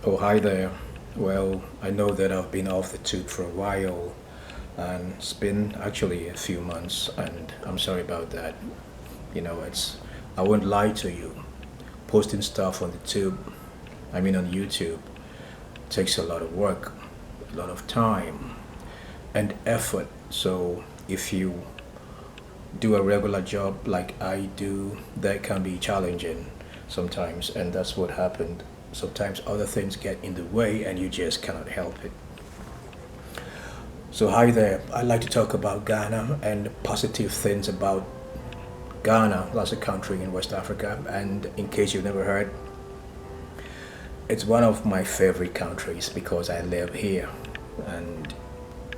Oh, hi there. Well, I know that I've been off the tube for a while, and it's been actually a few months, and I'm sorry about that. I won't lie to you. Posting stuff on the tube, on YouTube, takes a lot of work, a lot of time, and effort. So if you do a regular job like I do, that can be challenging sometimes, and that's what happened. Sometimes other things get in the way, and you just cannot help it. So, hi there. I'd like to talk about Ghana and positive things about Ghana. That's a country in West Africa, and in case you've never heard, it's one of my favorite countries because I live here, and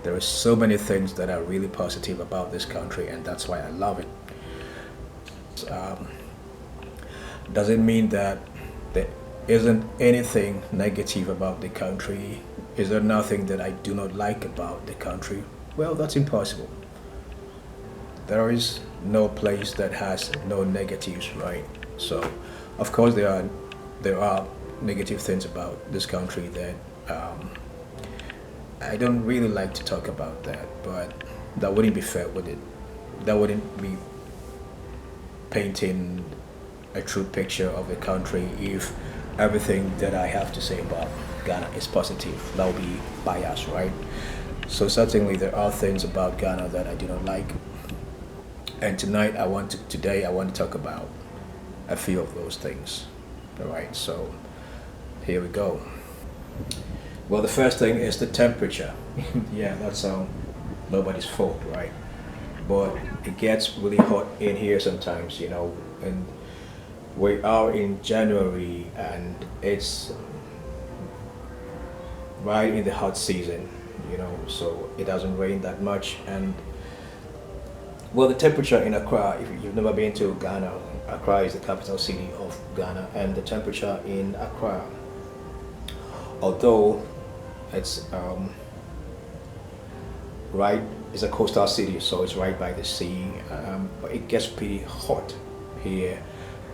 there are so many things that are really positive about this country, and that's why I love it. Um, doesn't mean that there isn't anything negative about the country. Is there nothing that I do not like about the country? Well, that's impossible. There is no place that has no negatives, right? So, of course, there are negative things about this country that um, I don't really like to talk about that, but that wouldn't be fair, would it? That wouldn't be painting a true picture of the country if everything that I have to say about Ghana is positive. That would be bias, right? So certainly there are things about Ghana that I do not like, and today I want to talk about a few of those things. All right, so here we go. Well, the first thing is the temperature. Yeah, that's nobody's fault, right? But it gets really hot in here sometimes, and we are in January and it's right in the hot season, so it doesn't rain that much. And well, the temperature in Accra, if you've never been to Ghana, Accra is the capital city of Ghana, and the temperature in Accra, although it's right, it's a coastal city, so it's right by the sea, but it gets pretty hot here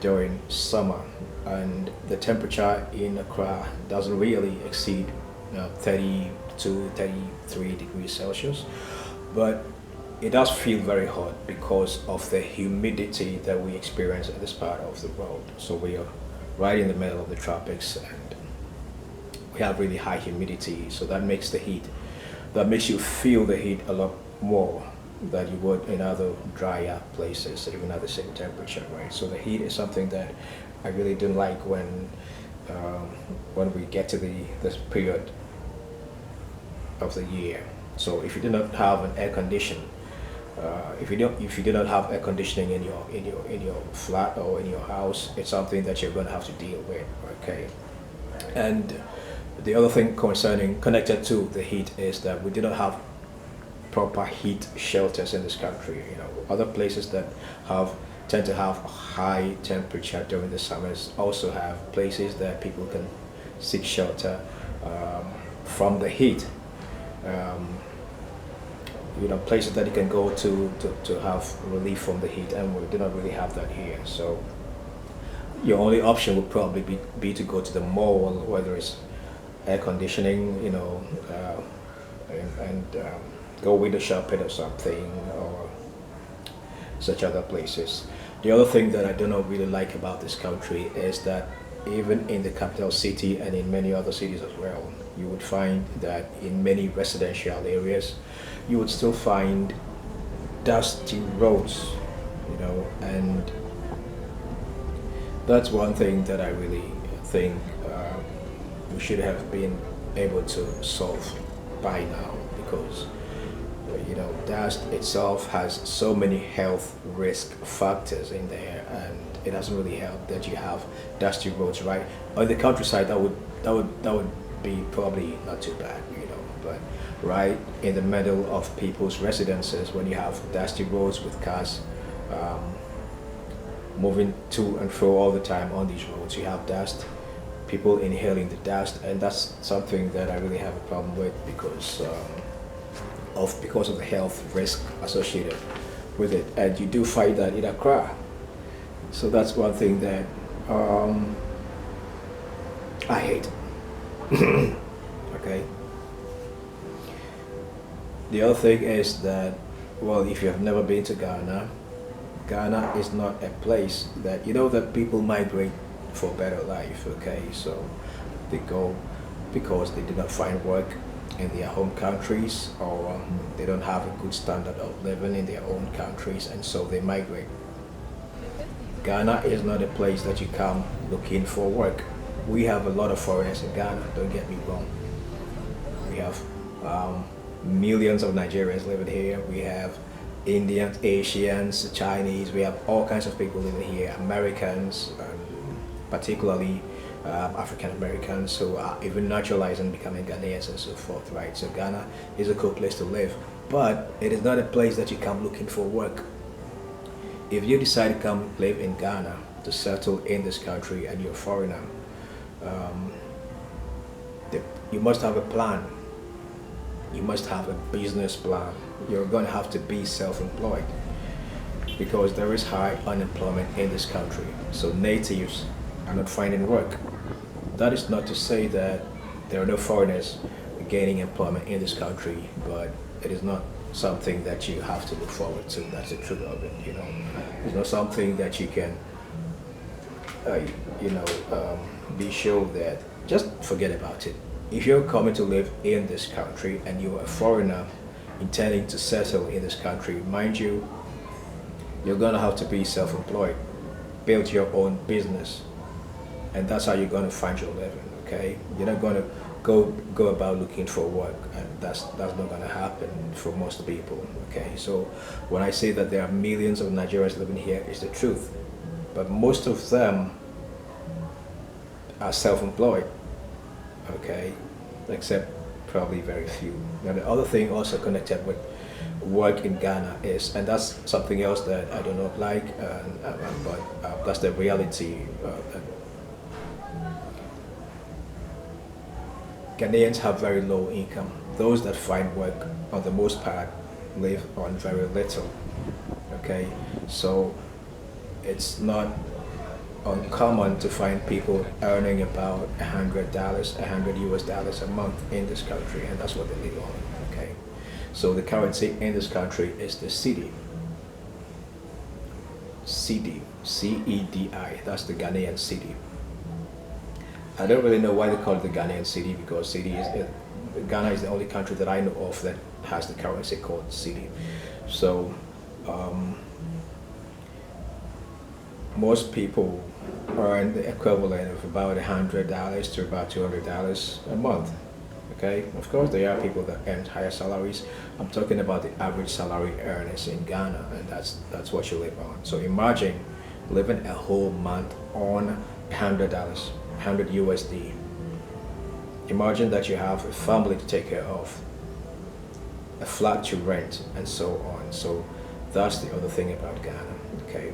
during summer, and the temperature in Accra doesn't really exceed 30 to 33 degrees Celsius, but it does feel very hot because of the humidity that we experience in this part of the world. So we are right in the middle of the tropics, and we have really high humidity, so that makes you feel the heat a lot more than you would in other drier places, even at the same temperature, right? So the heat is something that I really don't like when we get to this period of the year. So if you do not have an air condition, if you do not have air conditioning in your flat or in your house, it's something that you're going to have to deal with. Okay, and the other thing connected to the heat is that we do not have proper heat shelters in this country. Other places that have tend to have a high temperature during the summers also have places that people can seek shelter from the heat. Um, Places that you can go to have relief from the heat, and we do not really have that here. So your only option would probably be to go to the mall where there is air conditioning, and go window shopping or something, or such other places. The other thing that I do not really like about this country is that even in the capital city and in many other cities as well, you would find that in many residential areas, you would still find dusty roads, and that's one thing that I really think we should have been able to solve by now, because dust itself has so many health risk factors in there, and it doesn't really help that you have dusty roads right on the countryside. That would be probably not too bad, but right in the middle of people's residences, when you have dusty roads with cars moving to and fro all the time on these roads, you have dust, people inhaling the dust, and that's something that I really have a problem with because of the health risk associated with it, and you do find that in Accra. So that's one thing that I hate. Okay. The other thing is that, well, if you have never been to Ghana, Ghana is not a place that, that people migrate for better life. Okay, so they go because they did not find work in their home countries, or they don't have a good standard of living in their own countries, and so they migrate. Ghana is not a place that you come looking for work. We have a lot of foreigners in Ghana, don't get me wrong. We have millions of Nigerians living here. We have Indians, Asians, Chinese. We have all kinds of people living here. Americans, particularly African Americans who are even naturalizing, becoming Ghanaians and so forth, right? So Ghana is a cool place to live, but it is not a place that you come looking for work. If you decide to come live in Ghana, to settle in this country, and you're a foreigner, um, you must have a plan. You must have a business plan. You're going to have to be self-employed because there is high unemployment in this country. So natives are not finding work. That is not to say that there are no foreigners gaining employment in this country, but it is not something that you have to look forward to. That's the truth of it. It's not something that you can, be sure that, just forget about it. If you're coming to live in this country and you're a foreigner intending to settle in this country, mind you, you're gonna have to be self-employed, build your own business, and that's how you're gonna find your living. Okay, you're not gonna go about looking for work, and that's not gonna happen for most people. Okay, so when I say that there are millions of Nigerians living here, it's the truth, but most of them are self-employed. Okay, except probably very few. Now the other thing also connected with work in Ghana is, and that's something else that I do not like, but that's the reality. Ghanaians have very low income. Those that find work, on the most part, live on very little. Okay, so it's not uncommon to find people earning about $100, $100 a month in this country, and that's what they live on. Okay, so the currency in this country is the cedi. Cedi, C-E-D-I. That's the Ghanaian cedi. I don't really know why they call it the Ghanaian cedi, because Ghana is the only country that I know of that has the currency called cedi. So most people earn the equivalent of about $100 to about $200 a month. Okay, of course there are people that earn higher salaries. I'm talking about the average salary earners in Ghana, and that's what you live on. So imagine living a whole month on $100, 100 USD. Imagine that you have a family to take care of, a flat to rent, and so on. So that's the other thing about Ghana. Okay,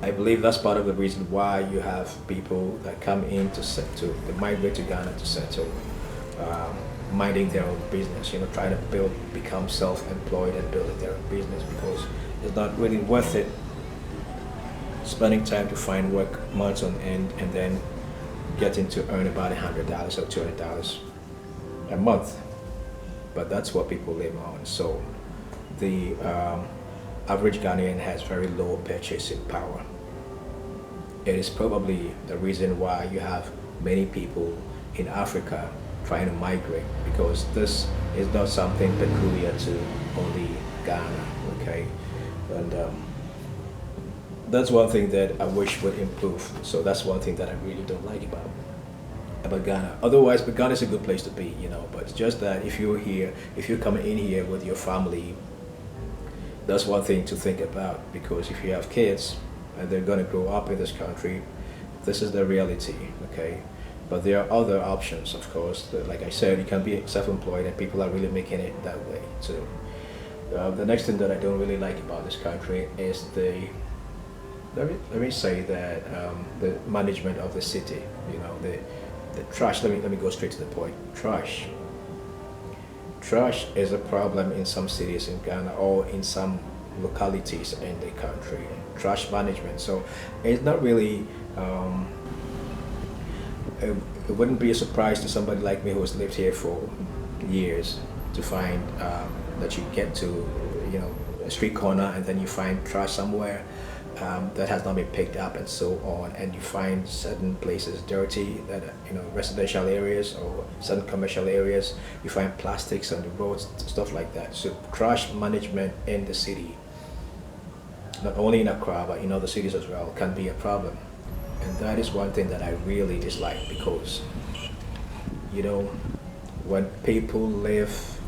I believe that's part of the reason why you have people that come in to migrate to Ghana to settle, minding their own business, trying to become self-employed and building their own business, because it's not really worth it spending time to find work months on end and then getting to earn about $100 or $200 a month. But that's what people live on. So the average Ghanaian has very low purchasing power. It is probably the reason why you have many people in Africa trying to migrate, because this is not something peculiar to only Ghana. Okay, and that's one thing that I wish would improve. So that's one thing that I really don't like about Ghana. Otherwise, but Ghana is a good place to be, but it's just that if you're coming in here with your family, that's one thing to think about, because if you have kids and they're going to grow up in this country, this is the reality. Okay, but there are other options, of course. Like I said, you can be self-employed, and people are really making it that way too. The next thing that I don't really like about this country is let me say that the management of the city. The trash. Let me go straight to the point. Trash is a problem in some cities in Ghana, or in some localities in the country. Trash management. So it's not really it, it wouldn't be a surprise to somebody like me who has lived here for years to find that you get to, you know, a street corner and then you find trash somewhere that has not been picked up and so on, and you find certain places dirty, that you know, residential areas or certain commercial areas, you find plastics on the roads, stuff like that. So trash management in the city, not only in Accra but in other cities as well, can be a problem. And that is one thing that I really dislike, because, you know, when people live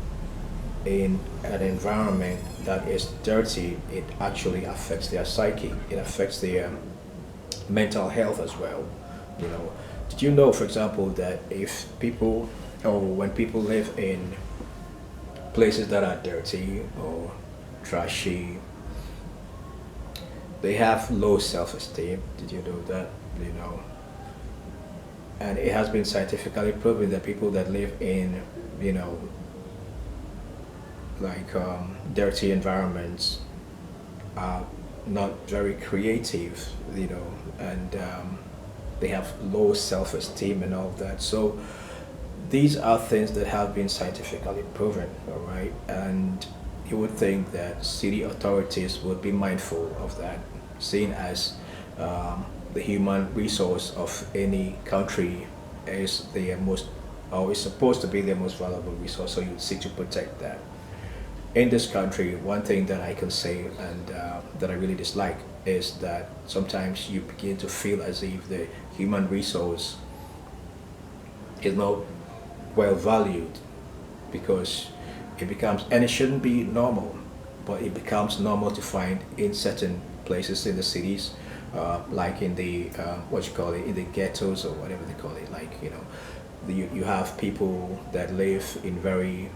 in an environment that is dirty, it actually affects their psyche. It affects their mental health as well. You know, did you know, for example, that if people, or when people live in places that are dirty or trashy, they have low self-esteem? Did you know that? You know, and it has been scientifically proven that people that live in, you know, like dirty environments are not very creative, you know, and they have low self-esteem and all that. So these are things that have been scientifically proven, all right? And you would think that city authorities would be mindful of that, seeing as the human resource of any country is the most, or is supposed to be the most valuable resource, so you seek to protect that. In this country, one thing that I can say, and that I really dislike, is that sometimes you begin to feel as if the human resource is not well valued, because it becomes, and it shouldn't be normal, but it becomes normal to find in certain places in the cities, like in the what you call it, in the ghettos or whatever they call it, like, you know, you have people that live in very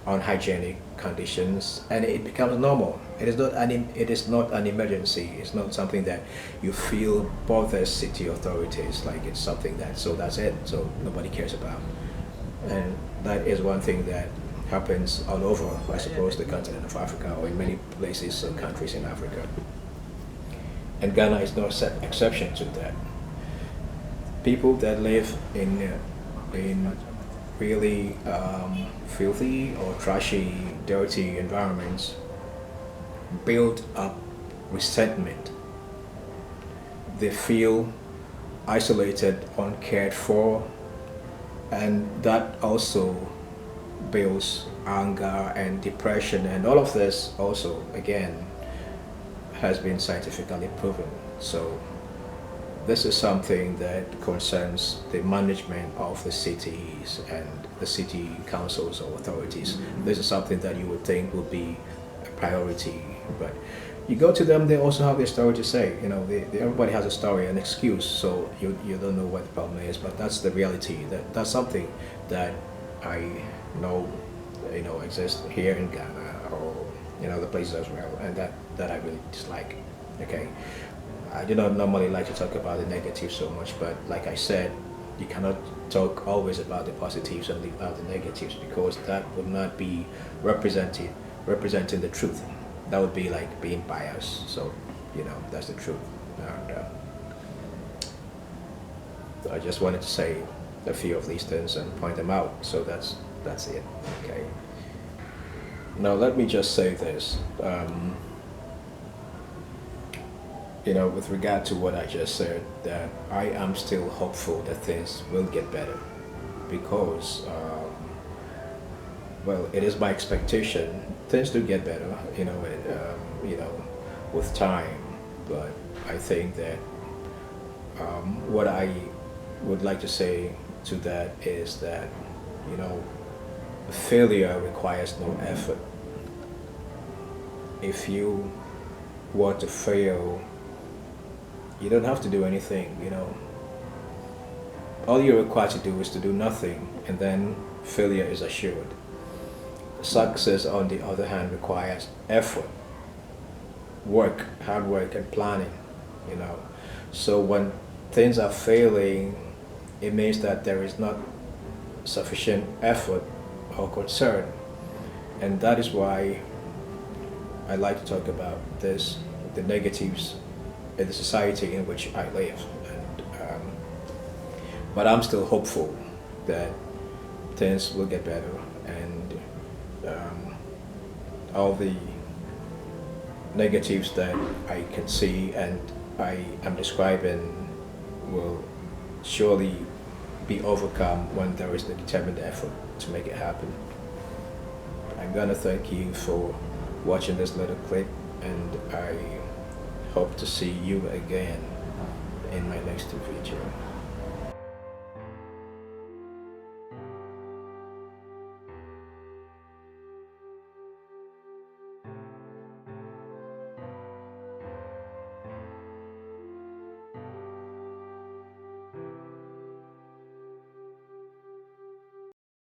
unhygienic conditions, and it becomes normal. It is not an emergency. It's not something that you feel bothers city authorities, like it's something that, so that's it, so nobody cares about. And that is one thing that happens all over, I suppose, the continent of Africa, or in many places and countries in Africa. And Ghana is no exception to that. People that live in really filthy or trashy, dirty environments build up resentment. They feel isolated, uncared for, and that also builds anger and depression, and all of this also, again, has been scientifically proven. So this is something that concerns the management of the cities and the city councils or authorities. This is something that you would think would be a priority, but you go to them, they also have their story to say. You know, everybody has a story, an excuse, so you don't know what the problem is, but that's the reality. That's something that I know, you know, exists here in Ghana or in other places as well, and that I really dislike. Okay, I do not normally like to talk about the negatives so much, but like I said, you cannot talk always about the positives and leave out the negatives, because that would not be representing the truth. That would be like being biased. So, you know, that's the truth. And I just wanted to say a few of these things and point them out. So that's it. Okay. Now let me just say this. You know, with regard to what I just said, that I am still hopeful that things will get better, because, well, it is my expectation things do get better, you know, and, you know, with time. But I think that what I would like to say to that is that, you know, failure requires no effort. If you want to fail, you don't have to do anything, you know. All you're required to do is to do nothing, and then failure is assured. Success, on the other hand, requires effort, work, hard work, and planning, you know. So when things are failing, it means that there is not sufficient effort or concern. And that is why I like to talk about this, the negatives in the society in which I live. And But I'm still hopeful that things will get better, and all the negatives that I can see and I am describing will surely be overcome when there is the determined effort to make it happen. I'm gonna thank you for watching this little clip, and I hope to see you again in my next video.